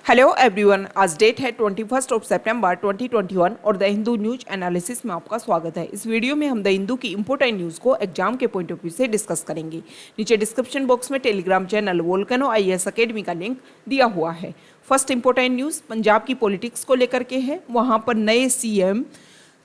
Hello everyone, आज date है 21 सितंबर 2021 और द हिंदू न्यूज एनालिसिस में आपका स्वागत है। इस वीडियो में हम द हिंदू की इंपोर्टेंट न्यूज़ को एग्जाम के पॉइंट ऑफ व्यू से डिस्कस करेंगे। नीचे डिस्क्रिप्शन बॉक्स में Telegram channel volcano IAS academy का लिंक दिया हुआ है। फर्स्ट इंपोर्टेंट न्यूज़ पंजाब की पॉलिटिक्स को लेकर के है। वहाँ पर नए CM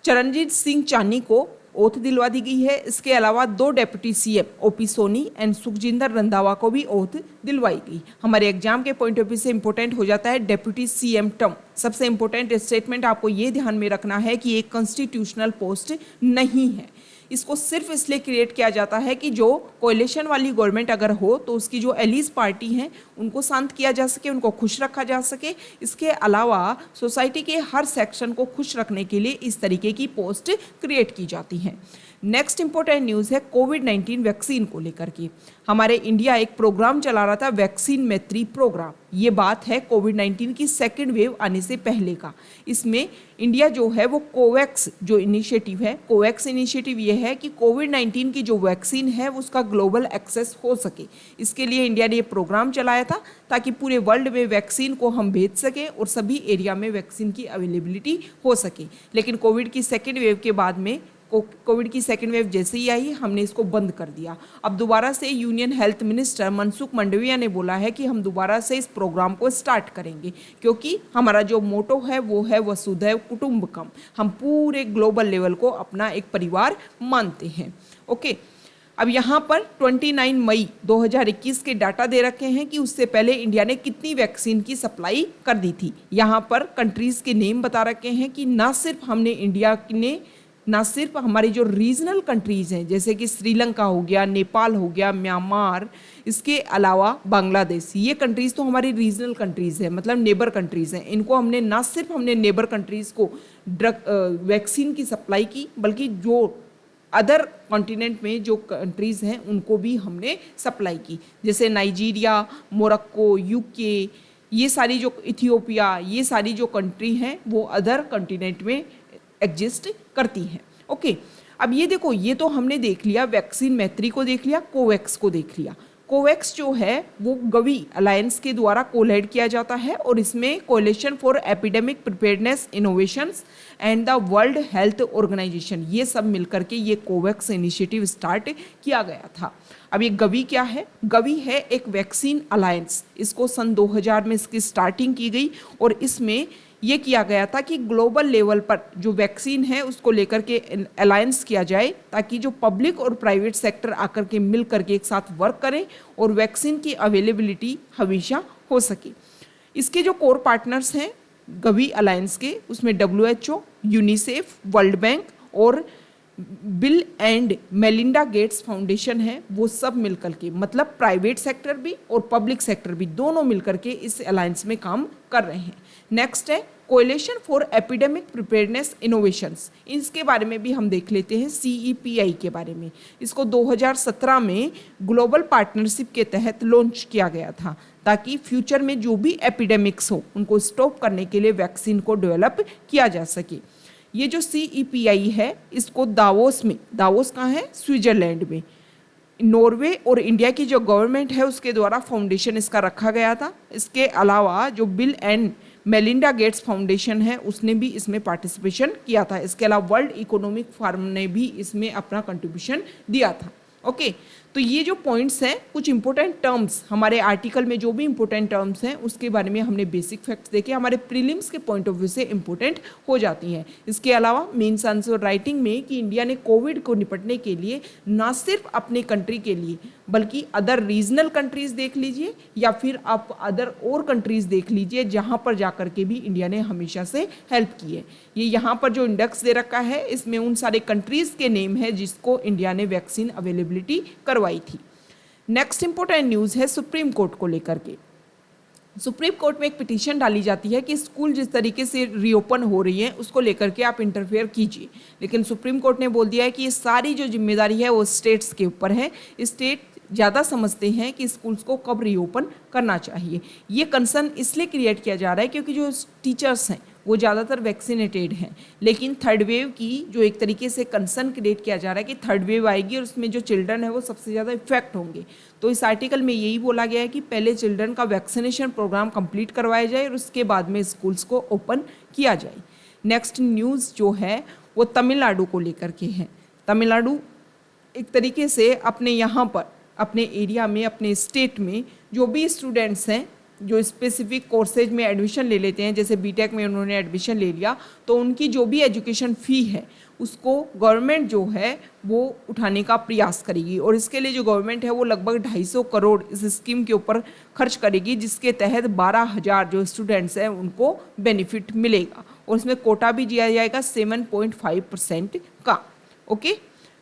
चरणजीत सिंह चानी को ओथ दिलवा दी गई है। इसके अलावा 2 deputy CM OP Soni and Sukhjinder Randhawa को भी ओथ दिलवाई गई। हमारे एग्जाम के पॉइंट ऑफ व्यू से इंपॉर्टेंट हो जाता है डेप्यूटी CM टर्म। सबसे इंपॉर्टेंट स्टेटमेंट आपको ये ध्यान में रखना है कि एक कॉन्स्टिट्यूशनल पोस्ट नहीं है। इसको सिर्फ इसलिए क्रिएट किया जाता है कि जो कोएलिशन वाली गवर्नमेंट अगर हो तो उसकी जो एलीज पार्टी हैं उनको शांत किया जा सके, उनको खुश रखा जा सके। इसके अलावा सोसाइटी के हर सेक्शन को खुश रखने के लिए इस तरीके की पोस्ट क्रिएट की जाती हैं। नेक्स्ट इंपॉर्टेंट न्यूज़ है कोविड-19 वैक्सीन को लेकर के। हमारे इंडिया एक प्रोग्राम चला रहा था वैक्सीन मैत्री प्रोग्राम। ये बात है कोविड-19 की सेकेंड वेव आने से पहले का। इसमें इंडिया जो है वो कोवैक्स जो इनिशिएटिव है, कोवैक्स इनिशिएटिव ये है कि कोविड-19 की जो वैक्सीन है उसका ग्लोबल एक्सेस हो सके। इसके लिए इंडिया ने ये प्रोग्राम चलाया था ताकि पूरे वर्ल्ड में वैक्सीन को हम भेज सकें और सभी एरिया में वैक्सीन की अवेलेबिलिटी हो सके। लेकिन कोविड की सेकेंड वेव के बाद में कोविड की सेकेंड वेव जैसे ही आई हमने इसको बंद कर दिया। अब दोबारा से union health minister Mansukh Mandaviya ने बोला है कि हम दोबारा से इस प्रोग्राम को स्टार्ट करेंगे क्योंकि हमारा जो मोटो है वो है वसुधैव कुटुंबकम। हम पूरे ग्लोबल लेवल को अपना एक परिवार मानते हैं। ओके, अब यहाँ पर 29 मई 2021 के डाटा दे रखे हैं कि उससे पहले इंडिया ने कितनी वैक्सीन की सप्लाई कर दी थी। यहाँ पर कंट्रीज़ के नेम बता रखे हैं कि ना सिर्फ हमने इंडिया ने ना सिर्फ हमारी जो रीजनल कंट्रीज़ हैं जैसे कि श्रीलंका हो गया, नेपाल हो गया, म्यांमार, इसके अलावा बांग्लादेश, ये कंट्रीज़ तो हमारी रीजनल कंट्रीज़ हैं, मतलब नेबर कंट्रीज़ हैं। इनको हमने ना सिर्फ हमने नेबर कंट्रीज़ को वैक्सीन की सप्लाई की बल्कि जो अदर कॉन्टिनेंट में जो कंट्रीज़ हैं उनको भी हमने सप्लाई की। जैसे नाइजीरिया, मोरक्को, UK, ये सारी जो इथियोपिया, ये सारी जो कंट्री हैं वो अदर कॉन्टिनेंट में एग्जिस्ट करती हैं। ओके, अब ये देखो, ये तो हमने देख लिया वैक्सीन मैत्री को, देख लिया कोवैक्स को, देख लिया। कोवैक्स जो है वो गवी अलायंस के द्वारा कोलैड किया जाता है और इसमें Coalition for Epidemic Preparedness Innovations and the World Health Organization, ये सब मिलकर के ये कोवैक्स इनिशिएटिव स्टार्ट किया गया था। अब ये गवी क्या है? गवी है एक वैक्सीन अलायंस। इसको सन 2000 में इसकी स्टार्टिंग की गई और इसमें ये किया गया था कि ग्लोबल लेवल पर जो वैक्सीन है उसको लेकर के अलायंस किया जाए ताकि जो पब्लिक और प्राइवेट सेक्टर आकर के मिल करके एक साथ वर्क करें और वैक्सीन की अवेलेबिलिटी हमेशा हो सके। इसके जो कोर पार्टनर्स हैं गवी अलायंस के, उसमें WHO, यूनिसेफ, वर्ल्ड बैंक और bill and Melinda Gates foundation है, वो सब मिलकर के, मतलब प्राइवेट सेक्टर भी और पब्लिक सेक्टर भी दोनों मिलकर के इस अलायंस में काम कर रहे हैं। नेक्स्ट है coalition for Epidemic Preparedness innovations. इसके बारे में भी हम देख लेते हैं, CEPI के बारे में। इसको 2017 में ग्लोबल पार्टनरशिप के तहत लॉन्च किया गया था ताकि फ्यूचर में जो भी एपिडेमिक्स हो उनको स्टॉप करने के लिए वैक्सीन को डेवलप किया जा सके। ये जो CEPI है इसको दावोस में, दावोस कहाँ है? स्विट्जरलैंड में, नॉर्वे और इंडिया की जो गवर्नमेंट है उसके द्वारा फाउंडेशन इसका रखा गया था। इसके अलावा जो bill and Melinda Gates foundation है उसने भी इसमें पार्टिसिपेशन किया था। इसके अलावा वर्ल्ड इकोनॉमिक फोरम ने भी इसमें अपना कंट्रीब्यूशन दिया था। ओके, तो ये जो पॉइंट्स हैं, कुछ इंपॉर्टेंट टर्म्स हमारे आर्टिकल में जो भी इंपॉर्टेंट टर्म्स हैं उसके बारे में हमने बेसिक फैक्ट्स देखे, हमारे प्रीलिम्स के पॉइंट ऑफ व्यू से इंपॉर्टेंट हो जाती हैं। इसके अलावा मेंस आंसर राइटिंग में कि इंडिया ने कोविड को निपटने के लिए ना सिर्फ अपने कंट्री के लिए बल्कि अदर रीजनल कंट्रीज़ देख लीजिए या फिर आप अदर और कंट्रीज़ देख लीजिए जहाँ पर जाकर के भी इंडिया ने हमेशा से हेल्प की है। ये यहाँ पर जो इंडेक्स दे रखा है इसमें उन सारे कंट्रीज़ के नेम है जिसको इंडिया ने वैक्सीन अवेलेबिलिटी करवाई थी। नेक्स्ट इंपॉर्टेंट न्यूज़ है सुप्रीम कोर्ट को लेकर के। सुप्रीम कोर्ट में एक पिटीशन डाली जाती है कि स्कूल जिस तरीके से रीओपन हो रही है उसको लेकर के आप इंटरफेयर कीजिए, लेकिन सुप्रीम कोर्ट ने बोल दिया है कि ये सारी जो जिम्मेदारी है वो स्टेट्स के ऊपर है। स्टेट ज़्यादा समझते हैं कि स्कूल्स को कब रीओपन करना चाहिए। ये कंसर्न इसलिए क्रिएट किया जा रहा है क्योंकि जो टीचर्स हैं वो ज़्यादातर वैक्सीनेटेड हैं, लेकिन थर्ड वेव की जो एक तरीके से कंसर्न क्रिएट किया जा रहा है कि थर्ड वेव आएगी और उसमें जो चिल्ड्रन है वो सबसे ज़्यादा इफेक्ट होंगे। तो इस आर्टिकल में यही बोला गया है कि पहले चिल्ड्रन का वैक्सीनेशन प्रोग्राम कंप्लीट करवाया जाए और उसके बाद में स्कूल्स को ओपन किया जाए। नेक्स्ट न्यूज़ जो है वो तमिलनाडु को लेकर के है। तमिलनाडु एक तरीके से अपने यहाँ पर अपने एरिया में अपने स्टेट में जो भी स्टूडेंट्स हैं जो स्पेसिफिक कोर्सेज में एडमिशन ले लेते हैं, जैसे बीटेक में उन्होंने एडमिशन ले लिया, तो उनकी जो भी एजुकेशन फ़ी है उसको गवर्नमेंट जो है वो उठाने का प्रयास करेगी और इसके लिए जो गवर्नमेंट है वो लगभग 250 करोड़ इस स्कीम के ऊपर खर्च करेगी, जिसके तहत 12,000 जो स्टूडेंट्स हैं उनको बेनिफिट मिलेगा और इसमें कोटा भी दिया जाएगा 7.5% का। ओके,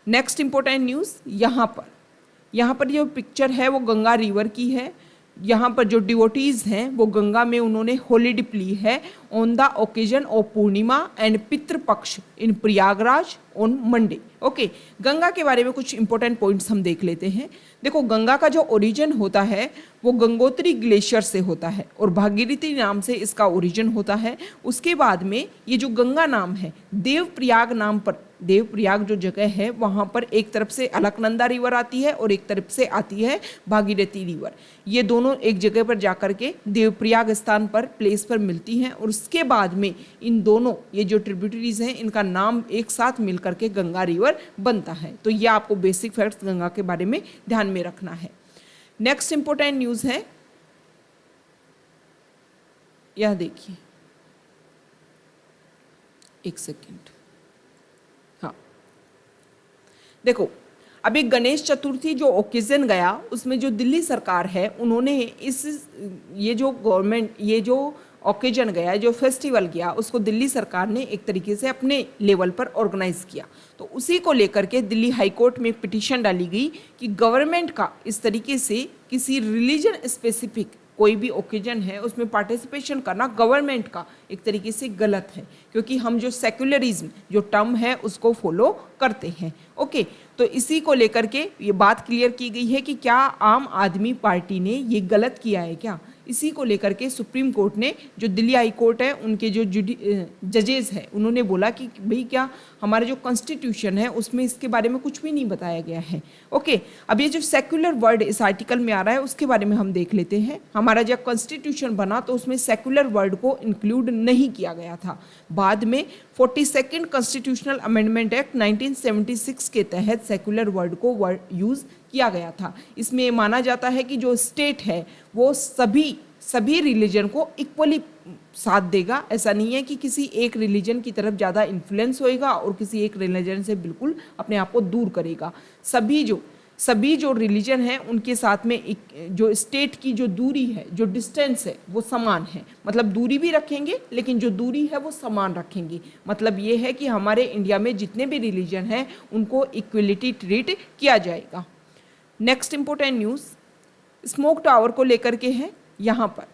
नेक्स्ट इंपॉर्टेंट न्यूज़ यहाँ पर जो पिक्चर है वो गंगा रिवर की है। यहाँ पर जो डिवोटीज़ हैं वो गंगा में उन्होंने होली डिप ली है on the occasion of Purnima and Pitrupaksha in Prayagraj on Monday. Okay, Ganga के बारे में कुछ इंपॉर्टेंट पॉइंट्स हम देख लेते हैं। देखो, गंगा का जो ओरिजिन होता है वो गंगोत्री ग्लेशियर से होता है और भागीरथी नाम से इसका ओरिजिन होता है। उसके बाद में ये जो गंगा नाम है देवप्रयाग नाम पर, देवप्रयाग जो जगह है वहाँ पर एक तरफ से अलकनंदा रिवर आती है और एक तरफ से आती है भागीरथी रिवर। ये दोनों एक जगह पर जाकर के देवप्रयाग स्थान पर प्लेस पर मिलती हैं और उसके बाद में इन दोनों ये जो ट्रिब्यूटरीज हैं इनका नाम एक साथ मिलकर के गंगा रिवर बनता है। तो ये आपको बेसिक फैक्ट्स गंगा के बारे में ध्यान में रखना है। नेक्स्ट इंपॉर्टेंट न्यूज़ है, यह देखिए, एक सेकेंड, हाँ देखो, अभी गणेश चतुर्थी जो ओकेजन गया उसमें जो दिल्ली सरकार है उन्होंने ये जो गवर्नमेंट ये जो ओकेजन गया, जो फेस्टिवल गया, उसको दिल्ली सरकार ने एक तरीके से अपने लेवल पर ऑर्गेनाइज किया। तो उसी को लेकर के दिल्ली हाई कोर्ट में एक पिटीशन डाली गई कि गवर्नमेंट का इस तरीके से किसी रिलीजन स्पेसिफिक कोई भी ओकेजन है उसमें पार्टिसिपेशन करना गवर्नमेंट का एक तरीके से गलत है, क्योंकि हम जो सेक्युलरिज्म जो टर्म है उसको फॉलो करते हैं। ओके, तो इसी को लेकर के ये बात क्लियर की गई है कि क्या आम आदमी पार्टी ने ये गलत किया है क्या। इसी को लेकर के सुप्रीम कोर्ट ने, जो दिल्ली हाई कोर्ट है, उनके जो जजेस हैं उन्होंने बोला कि भाई क्या हमारा जो कॉन्स्टिट्यूशन है उसमें इसके बारे में कुछ भी नहीं बताया गया है। ओके, अब ये जो सेक्युलर वर्ड इस आर्टिकल में आ रहा है उसके बारे में हम देख लेते हैं। हमारा जब कॉन्स्टिट्यूशन बना तो उसमें सेक्युलर वर्ड को इंक्लूड नहीं किया गया था। बाद में 42nd कॉन्स्टिट्यूशनल अमेंडमेंट एक्ट 1976 के तहत सेक्युलर वर्ड को यूज़ किया गया था। इसमें माना जाता है कि जो स्टेट है वो सभी रिलीजन को इक्वली साथ देगा। ऐसा नहीं है कि किसी एक रिलीजन की तरफ ज़्यादा इन्फ्लुएंस होएगा और किसी एक रिलीजन से बिल्कुल अपने आप को दूर करेगा। सभी जो रिलीजन है उनके साथ में जो स्टेट की जो दूरी है, जो डिस्टेंस है वो समान है। मतलब दूरी भी रखेंगे लेकिन जो दूरी है वो समान रखेंगे। मतलब ये है कि हमारे इंडिया में जितने भी रिलीजन हैं उनको इक्वलिटी ट्रीट किया जाएगा। Next important news smoke tower को लेकर के है। यहाँ पर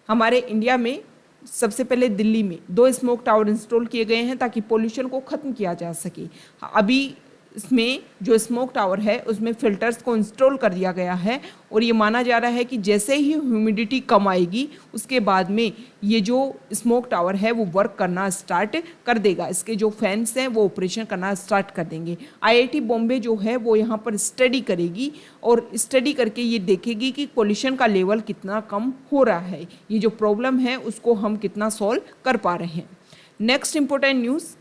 हमारे इंडिया में सबसे पहले दिल्ली में 2 स्मोक टावर इंस्टॉल किए गए हैं ताकि पोल्यूशन को ख़त्म किया जा सके। अभी इसमें जो स्मोक टावर है उसमें फिल्टर्स को इंस्टॉल कर दिया गया है और ये माना जा रहा है कि जैसे ही ह्यूमिडिटी कम आएगी उसके बाद में ये जो स्मोक टावर है वो वर्क करना स्टार्ट कर देगा। इसके जो फैंस हैं वो ऑपरेशन करना स्टार्ट कर देंगे। IIT बॉम्बे जो है वो यहाँ पर स्टडी करेगी और स्टडी करके ये देखेगी कि पोल्यूशन का लेवल कितना कम हो रहा है, ये जो प्रॉब्लम है उसको हम कितना सॉल्व कर पा रहे हैं। नेक्स्ट इंपॉर्टेंट न्यूज़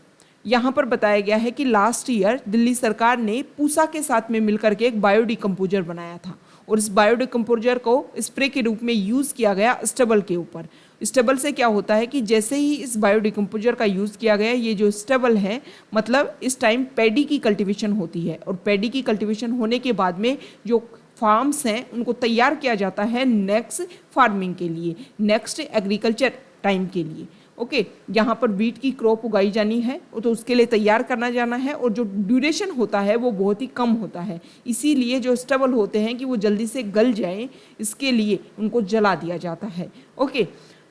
यहाँ पर बताया गया है कि लास्ट ईयर दिल्ली सरकार ने पूसा के साथ में मिलकर के एक बायोडिकम्पोजर बनाया था और इस बायोडिकम्पोजर को स्प्रे के रूप में यूज़ किया गया स्टबल के ऊपर। स्टबल से क्या होता है कि जैसे ही इस बायोडिकम्पोजर का यूज़ किया गया, ये जो स्टबल है मतलब इस टाइम पैडी की कल्टीवेशन होती है और पैडी की कल्टीवेशन होने के बाद में जो फार्म्स हैं उनको तैयार किया जाता है नेक्स्ट फार्मिंग के लिए, नेक्स्ट एग्रीकल्चर टाइम के लिए। ओके, यहाँ पर बीट की क्रॉप उगाई जानी है तो उसके लिए तैयार करना जाना है और जो ड्यूरेशन होता है वो बहुत ही कम होता है। इसीलिए जो स्टबल होते हैं कि वो जल्दी से गल जाएं, इसके लिए उनको जला दिया जाता है। ओके,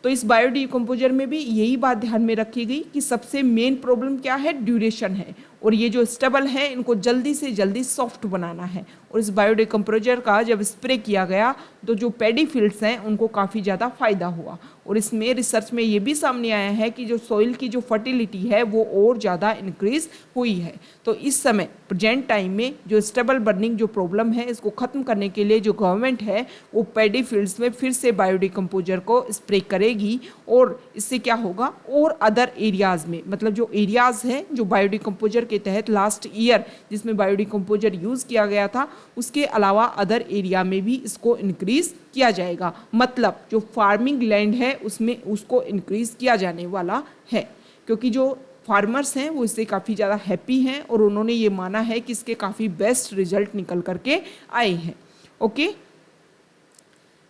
तो इस बायोडिकम्पोजर में भी यही बात ध्यान में रखी गई कि सबसे मेन प्रॉब्लम क्या है, ड्यूरेशन है और ये जो स्टेबल हैं इनको जल्दी से जल्दी सॉफ्ट बनाना है। और इस बायोडिकम्पोजर का जब स्प्रे किया गया तो जो पैडी फील्ड्स हैं उनको काफ़ी ज़्यादा फायदा हुआ। और इसमें रिसर्च में ये भी सामने आया है कि जो सॉइल की जो फर्टिलिटी है वो और ज़्यादा इंक्रीज हुई है। तो इस समय प्रेजेंट टाइम में जो स्टेबल बर्निंग जो प्रॉब्लम है इसको ख़त्म करने के लिए जो गवर्नमेंट है वो पैडी फील्ड्स में फिर से बायोडिकम्पोजर को स्प्रे करेगी। और इससे क्या होगा, और अदर एरियाज़ में, मतलब जो एरियाज़ हैं जो बायोडिकम्पोजर के तहत लास्ट ईयर जिसमें बायोडिकम्पोजर यूज़ किया गया था उसके अलावा अदर एरिया में भी इसको इंक्रीज किया जाएगा। मतलब जो फार्मिंग लैंड है उसमें उसको इंक्रीज किया जाने वाला है, क्योंकि जो फार्मर्स हैं वो इससे काफ़ी ज़्यादा हैप्पी हैं और उन्होंने ये माना है कि इसके काफ़ी बेस्ट रिजल्ट निकल करके आए हैं। ओके,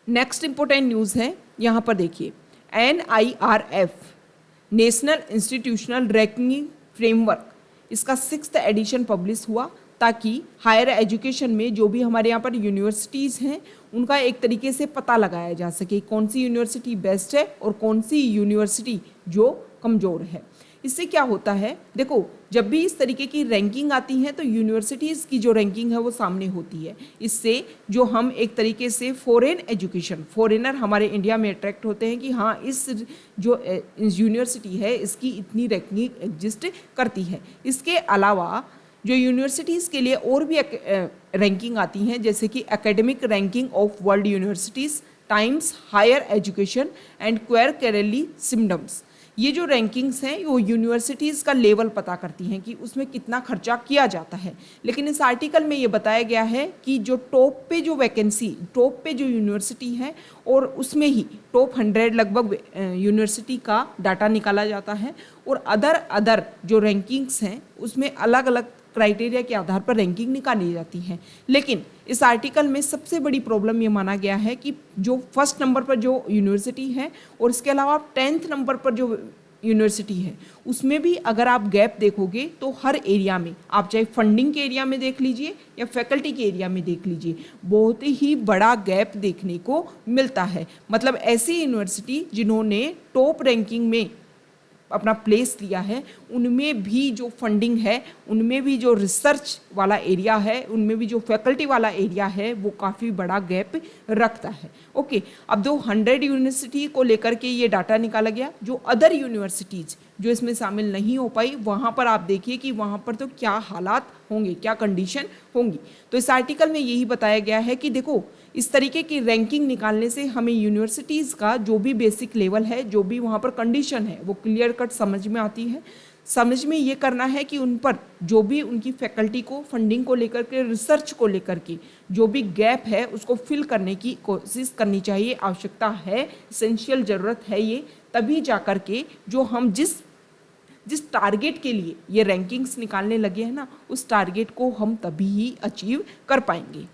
नेक्स्ट इंपॉर्टेंट न्यूज़ है, यहाँ पर देखिए NIRF national institutional ranking framework, इसका 6th एडिशन पब्लिश हुआ ताकि हायर एजुकेशन में जो भी हमारे यहाँ पर यूनिवर्सिटीज़ हैं उनका एक तरीके से पता लगाया जा सके कौन सी यूनिवर्सिटी बेस्ट है और कौन सी यूनिवर्सिटी जो कमज़ोर है। इससे क्या होता है, देखो जब भी इस तरीके की रैंकिंग आती है तो यूनिवर्सिटीज़ की जो रैंकिंग है वो सामने होती है। इससे जो हम एक तरीके से फॉरेन एजुकेशन, फॉरेनर हमारे इंडिया में अट्रैक्ट होते हैं कि हाँ इस जो यूनिवर्सिटी है इसकी इतनी रैंकिंग एग्जिस्ट करती है। इसके अलावा जो यूनिवर्सिटीज़ के लिए और भी रैंकिंग आती हैं जैसे कि academic ranking of world universities, times higher education and Quacquarelli Symonds. ये जो रैंकिंग्स हैं वो यूनिवर्सिटीज़ का लेवल पता करती हैं कि उसमें कितना खर्चा किया जाता है। लेकिन इस आर्टिकल में ये बताया गया है कि जो टॉप पे जो वैकेंसी, टॉप पे जो यूनिवर्सिटी है और उसमें ही टॉप 100 लगभग यूनिवर्सिटी का डाटा निकाला जाता है और अदर जो रैंकिंग्स हैं उसमें अलग अलग क्राइटेरिया के आधार पर रैंकिंग निकाली जाती है। लेकिन इस आर्टिकल में सबसे बड़ी प्रॉब्लम ये माना गया है कि जो फर्स्ट नंबर पर जो यूनिवर्सिटी है और इसके अलावा 10th नंबर पर जो यूनिवर्सिटी है उसमें भी अगर आप गैप देखोगे तो हर एरिया में, आप चाहे फंडिंग के एरिया में देख लीजिए या फैकल्टी के एरिया में देख लीजिए, बहुत ही बड़ा गैप देखने को मिलता है। मतलब ऐसी यूनिवर्सिटी जिन्होंने टॉप रैंकिंग में अपना प्लेस लिया है उनमें भी जो फंडिंग है, उनमें भी जो रिसर्च वाला एरिया है, उनमें भी जो फैकल्टी वाला एरिया है वो काफ़ी बड़ा गैप रखता है। ओके, अब 100 यूनिवर्सिटी को लेकर के ये डाटा निकाला गया। जो अदर यूनिवर्सिटीज़ जो इसमें शामिल नहीं हो पाई वहाँ पर आप देखिए कि वहाँ पर तो क्या हालात होंगे, क्या कंडीशन होंगी। तो इस आर्टिकल में यही बताया गया है कि देखो इस तरीके की रैंकिंग निकालने से हमें यूनिवर्सिटीज़ का जो भी बेसिक लेवल है, जो भी वहाँ पर कंडीशन है वो क्लियर कट समझ में आती है। समझ में ये करना है कि उन पर जो भी उनकी फैकल्टी को, फंडिंग को लेकर के, रिसर्च को लेकर के जो भी गैप है उसको फिल करने की कोशिश करनी चाहिए, आवश्यकता है, इसेंशियल ज़रूरत है ये, तभी जा कर के जो हम जिस टारगेट के लिए ये रैंकिंग्स निकालने लगे हैं ना उस टारगेट को हम तभी ही अचीव कर पाएंगे।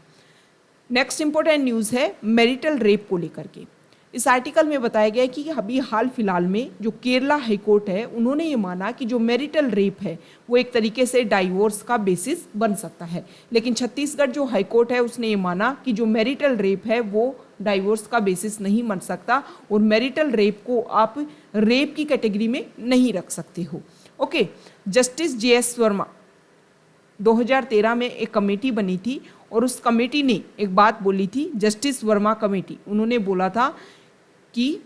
नेक्स्ट इंपॉर्टेंट न्यूज़ है मैरिटल रेप को लेकर के। इस आर्टिकल में बताया गया है कि अभी हाल फिलहाल में जो केरला हाई कोर्ट है उन्होंने ये माना कि जो मैरिटल रेप है वो एक तरीके से डाइवोर्स का बेसिस बन सकता है। लेकिन छत्तीसगढ़ जो हाई कोर्ट है उसने ये माना कि जो मैरिटल रेप है वो डाइवोर्स का बेसिस नहीं बन सकता और मैरिटल रेप को आप रेप की कैटेगरी में नहीं रख सकते हो। ओके, जस्टिस JS वर्मा 2013 में एक कमेटी बनी थी और उस कमेटी ने एक बात बोली थी, जस्टिस वर्मा कमेटी, उन्होंने बोला था कि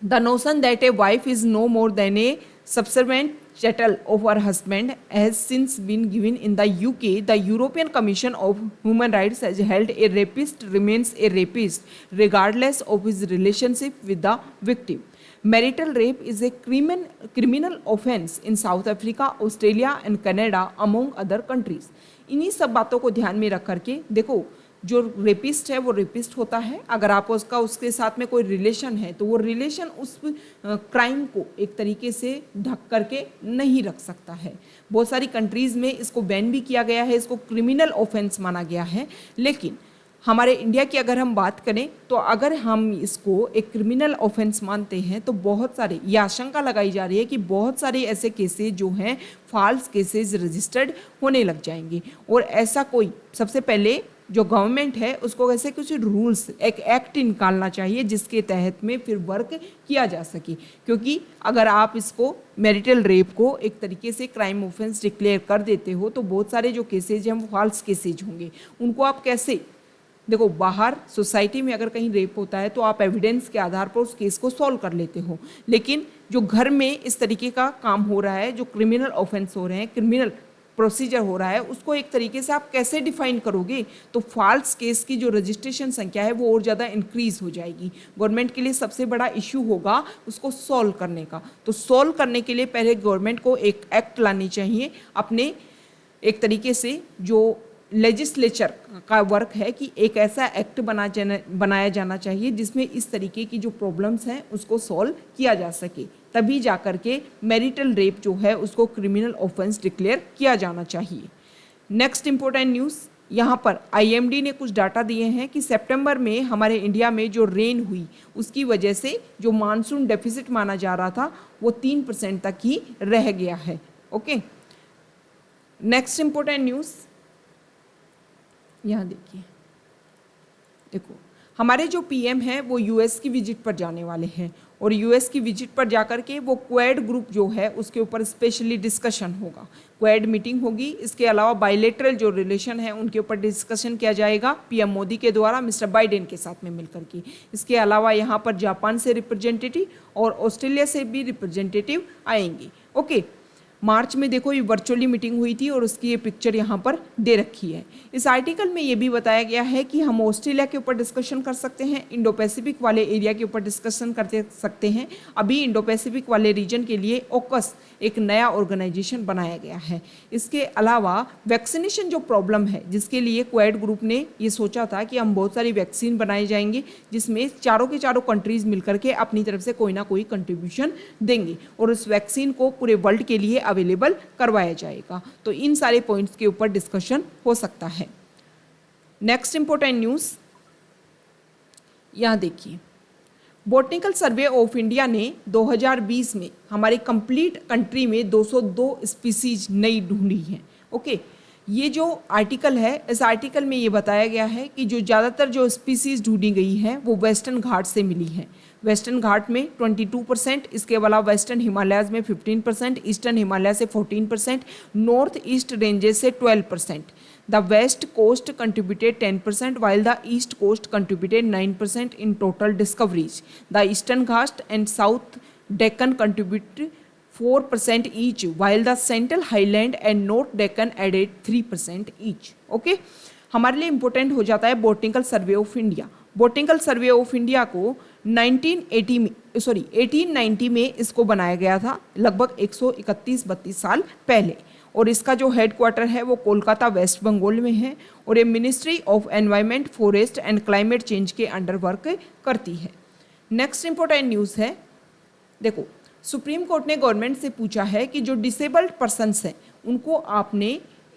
the notion that a wife is no more than a subservient chattel of her husband has since been given in the UK. The European Commission of Human Rights has held a rapist remains a rapist regardless of his relationship with the victim. Marital rape is a criminal offense in South Africa, Australia and Canada among other countries. इन्हीं सब बातों को ध्यान में रख करके देखो जो रेपिस्ट है वो रेपिस्ट होता है। अगर आप उसके साथ में कोई रिलेशन है तो वो रिलेशन उस क्राइम को एक तरीके से ढक करके नहीं रख सकता है। बहुत सारी कंट्रीज़ में इसको बैन भी किया गया है, इसको क्रिमिनल ऑफेंस माना गया है। लेकिन हमारे इंडिया की अगर हम बात करें तो अगर हम इसको एक क्रिमिनल ऑफेंस मानते हैं तो बहुत सारे, ये आशंका लगाई जा रही है कि बहुत सारे ऐसे केसेस जो हैं फॉल्स केसेस रजिस्टर्ड होने लग जाएंगे। और ऐसा कोई, सबसे पहले जो गवर्नमेंट है उसको कैसे कुछ रूल्स, एक एक्ट निकालना चाहिए जिसके तहत में फिर वर्क किया जा सके। क्योंकि अगर आप इसको मैरिटल रेप को एक तरीके से क्राइम ऑफेंस डिक्लेयर कर देते हो तो बहुत सारे जो केसेज हैं वो फॉल्स केसेज होंगे, उनको आप कैसे, देखो बाहर सोसाइटी में अगर कहीं रेप होता है तो आप एविडेंस के आधार पर उस केस को सॉल्व कर लेते हो, लेकिन जो घर में इस तरीके का काम हो रहा है, जो क्रिमिनल ऑफेंस हो रहे हैं, क्रिमिनल प्रोसीजर हो रहा है, उसको एक तरीके से आप कैसे डिफाइन करोगे? तो फॉल्स केस की जो रजिस्ट्रेशन संख्या है वो और ज़्यादा इंक्रीज हो जाएगी। गवर्नमेंट के लिए सबसे बड़ा इश्यू होगा उसको सॉल्व करने का। तो सॉल्व करने के लिए पहले गवर्नमेंट को एक एक्ट लानी चाहिए अपने, एक तरीके से जो लेजिस्लेचर का वर्क है कि एक ऐसा एक्ट बनाया जाना चाहिए जिसमें इस तरीके की जो प्रॉब्लम्स हैं उसको सॉल्व किया जा सके, तभी जाकर के मैरिटल रेप जो है उसको क्रिमिनल ऑफेंस डिक्लेयर किया जाना चाहिए। नेक्स्ट इंपॉर्टेंट न्यूज़, यहाँ पर IMD ने कुछ डाटा दिए हैं कि सितंबर में हमारे इंडिया में जो रेन हुई उसकी वजह से जो मानसून डेफिसिट माना जा रहा था वो 3% तक ही रह गया है। ओके, नेक्स्ट इंपॉर्टेंट न्यूज़ यहाँ देखिए, देखो हमारे जो PM हैं वो US की विजिट पर जाने वाले हैं और US की विजिट पर जाकर के वो क्वेड ग्रुप जो है उसके ऊपर स्पेशली डिस्कशन होगा, क्वेड मीटिंग होगी। इसके अलावा बायलैटरल जो रिलेशन है उनके ऊपर डिस्कशन किया जाएगा PM मोदी के द्वारा मिस्टर बाइडेन के साथ में मिलकर के। इसके अलावा यहाँ पर जापान से रिप्रेजेंटेटिव और ऑस्ट्रेलिया से भी रिप्रेजेंटेटिव आएंगे। ओके, मार्च में देखो ये वर्चुअली मीटिंग हुई थी और उसकी ये पिक्चर यहाँ पर दे रखी है। इस आर्टिकल में ये भी बताया गया है कि हम ऑस्ट्रेलिया के ऊपर डिस्कशन कर सकते हैं, इंडो पैसिफिक वाले एरिया के ऊपर डिस्कशन करते सकते हैं। अभी इंडो पैसिफिक वाले रीजन के लिए ऑकस एक नया ऑर्गेनाइजेशन बनाया गया है। इसके अलावा वैक्सीनेशन जो प्रॉब्लम है जिसके लिए क्वेड ग्रुप ने ये सोचा था कि हम बहुत सारी वैक्सीन बनाए जाएंगे जिसमें चारों के चारों कंट्रीज़ मिलकर के अपनी तरफ से कोई ना कोई कंट्रीब्यूशन देंगे और उस वैक्सीन को पूरे वर्ल्ड के लिए अवेलेबल करवाया जाएगा। तो इन सारे पॉइंट्स के ऊपर डिस्कशन हो सकता है। नेक्स्ट इंपॉर्टेंट न्यूज़ यहाँ देखिए, बॉटनिकल सर्वे ऑफ इंडिया ने 2020 में हमारे कंप्लीट कंट्री में 202 स्पीसीज नई ढूंढी हैं। ओके, ये जो आर्टिकल है इस आर्टिकल में ये बताया गया है कि जो ज़्यादातर जो स्पीसीज ढूंढी गई हैं वो वेस्टर्न घाट से मिली हैं। वेस्टर्न घाट में 22%, इसके अलावा वेस्टर्न हिमालयाज में 15%, ईस्टर्न हिमालय से 14%, नॉर्थ ईस्ट रेंजेस से 12%। The west coast contributed 10% while the east coast contributed 9% in total discoveries. The eastern Ghats and south Deccan contributed 4% each while the central highland and north Deccan added 3% each. Okay, हमारे लिए important हो जाता है botanical survey of India. Botanical survey of India को 1890 में इसको बनाया गया था, लगभग 131-32 साल पहले, और इसका जो हेडक्वार्टर है वो कोलकाता वेस्ट बंगाल में है और ये ministry of environment, forest and climate change के अंडर वर्क करती है। नेक्स्ट इंपॉर्टेंट न्यूज़ है, देखो सुप्रीम कोर्ट ने गवर्नमेंट से पूछा है कि जो डिसेबल्ड पर्सनस हैं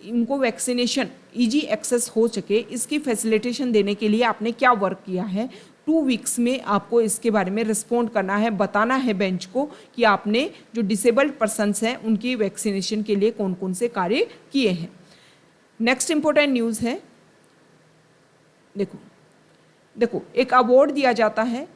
उनको वैक्सीनेशन ईजी एक्सेस हो सके, इसकी फैसिलिटेशन देने के लिए आपने क्या वर्क किया है। 2 वीक्स में आपको इसके बारे में रिस्पॉन्ड करना है, बताना है बेंच को कि आपने जो डिसेबल्ड पर्सनस हैं उनकी वैक्सीनेशन के लिए कौन कौन से कार्य किए हैं। नेक्स्ट इंपॉर्टेंट न्यूज़ है, देखो एक अवार्ड दिया जाता है,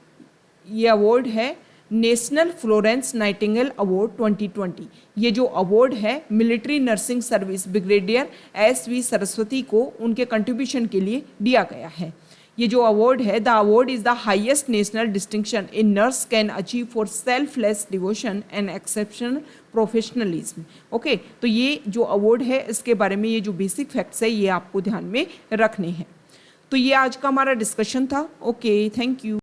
ये अवार्ड है नेशनल फ्लोरेंस नाइटिंगेल अवार्ड 2020। ये जो अवार्ड है military nursing service brigadier SV Saraswati को उनके कंट्रीब्यूशन के लिए दिया गया है। ये जो अवार्ड है, the award is the highest national distinction in nurse can achieve for selfless devotion and exceptional professionalism. Okay, तो ये जो अवार्ड है इसके बारे में ये जो बेसिक फैक्ट्स है ये आपको ध्यान में रखने हैं। तो ये आज का हमारा डिस्कशन था। Okay, thank you.